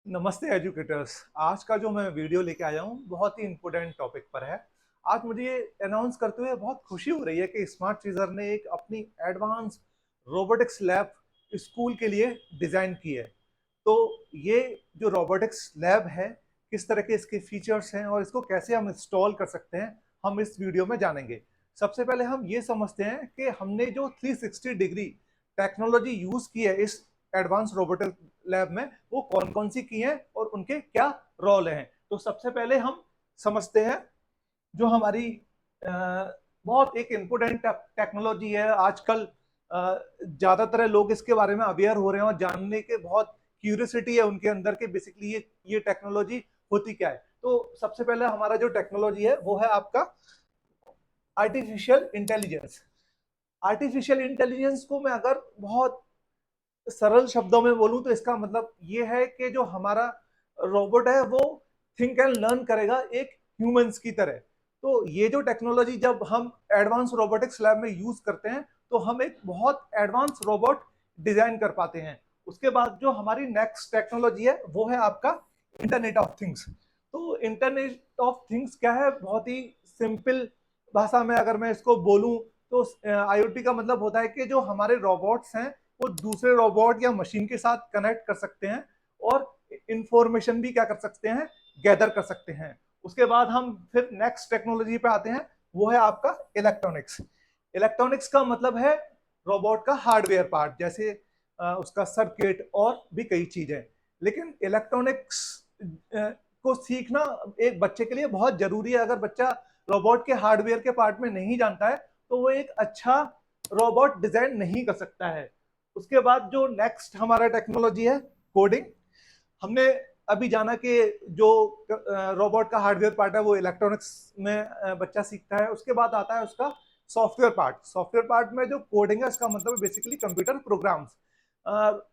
नमस्ते एजुकेटर्स। आज का जो मैं वीडियो लेके आया हूँ बहुत ही इम्पोर्टेंट टॉपिक पर है। आज मुझे ये अनाउंस करते हुए बहुत खुशी हो रही है कि स्मार्ट सीजर ने एक अपनी एडवांस रोबोटिक्स लैब स्कूल के लिए डिज़ाइन की है। तो ये जो रोबोटिक्स लैब है, किस तरह के इसके फीचर्स हैं और इसको कैसे हम इंस्टॉल कर सकते हैं, हम इस वीडियो में जानेंगे। सबसे पहले हम ये समझते हैं कि हमने जो 360 डिग्री टेक्नोलॉजी यूज़ की है इस एडवांस रोबोटिक लैब में, वो कौन कौन सी की हैं और उनके क्या रोल हैं। तो सबसे पहले हम समझते हैं जो हमारी बहुत एक इम्पोर्टेंट टेक्नोलॉजी है आजकल। ज़्यादातर लोग इसके बारे में अवेयर हो रहे हैं और जानने के बहुत क्यूरियोसिटी है उनके अंदर के बेसिकली ये टेक्नोलॉजी होती क्या है। तो सबसे पहले हमारा जो टेक्नोलॉजी है वो है आपका आर्टिफिशियल इंटेलिजेंस। आर्टिफिशियल इंटेलिजेंस को मैं अगर बहुत सरल शब्दों में बोलूं तो इसका मतलब ये है कि जो हमारा रोबोट है वो थिंक एंड लर्न करेगा एक ह्यूमंस की तरह। तो ये जो टेक्नोलॉजी जब हम एडवांस रोबोटिक्स लैब में यूज करते हैं तो हम एक बहुत एडवांस रोबोट डिजाइन कर पाते हैं। उसके बाद जो हमारी नेक्स्ट टेक्नोलॉजी है वो है आपका इंटरनेट ऑफ थिंग्स। तो इंटरनेट ऑफ थिंग्स क्या है, बहुत ही सिंपल भाषा में अगर मैं इसको बोलूं तो आईओटी का मतलब होता है कि जो हमारे रोबोट्स हैं वो दूसरे रोबोट या मशीन के साथ कनेक्ट कर सकते हैं और इंफॉर्मेशन भी क्या कर सकते हैं, गैदर कर सकते हैं। उसके बाद हम फिर नेक्स्ट टेक्नोलॉजी पे आते हैं, वो है आपका इलेक्ट्रॉनिक्स। इलेक्ट्रॉनिक्स का मतलब है रोबोट का हार्डवेयर पार्ट, जैसे उसका सर्किट और भी कई चीजें। लेकिन इलेक्ट्रॉनिक्स को सीखना एक बच्चे के लिए बहुत जरूरी है। अगर बच्चा रोबोट के हार्डवेयर के पार्ट में नहीं जानता है तो वो एक अच्छा रोबोट डिजाइन नहीं कर सकता है। उसके बाद जो नेक्स्ट हमारा टेक्नोलॉजी है कोडिंग। हमने अभी जाना कि जो रोबोट का हार्डवेयर पार्ट है वो इलेक्ट्रॉनिक्स में बच्चा सीखता है। उसके बाद आता है उसका सॉफ्टवेयर पार्ट। सॉफ्टवेयर पार्ट में जो कोडिंग है इसका मतलब बेसिकली कंप्यूटर प्रोग्राम्स।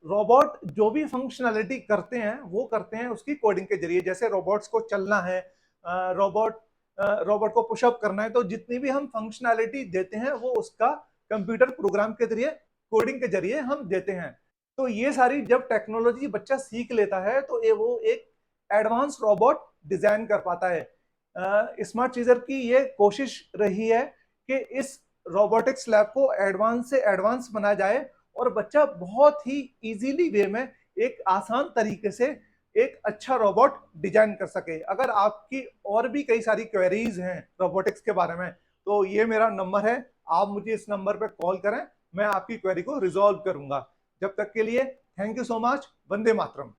रोबोट जो भी फंक्शनैलिटी करते हैं वो करते हैं उसकी कोडिंग के जरिए। जैसे रोबोट्स को चलना है, रोबोट रोबोट को पुशअप करना है, तो जितनी भी हम फंक्शनैलिटी देते हैं वो उसका कंप्यूटर प्रोग्राम के जरिए, कोडिंग के जरिए हम देते हैं। तो ये सारी जब टेक्नोलॉजी बच्चा सीख लेता है तो ये वो एक एडवांस रोबोट डिजाइन कर पाता है। स्मार्ट सीजर की ये कोशिश रही है कि इस रोबोटिक्स लैब को एडवांस से एडवांस बनाया जाए और बच्चा बहुत ही इजीली वे में एक आसान तरीके से एक अच्छा रोबोट डिजाइन कर सके। अगर आपकी और भी कई सारी क्वेरीज हैं रोबोटिक्स के बारे में तो ये मेरा नंबर है, आप मुझे इस नंबर पर कॉल करें, मैं आपकी क्वेरी को रिजॉल्व करूंगा। जब तक के लिए thank you so much. Vande Mataram.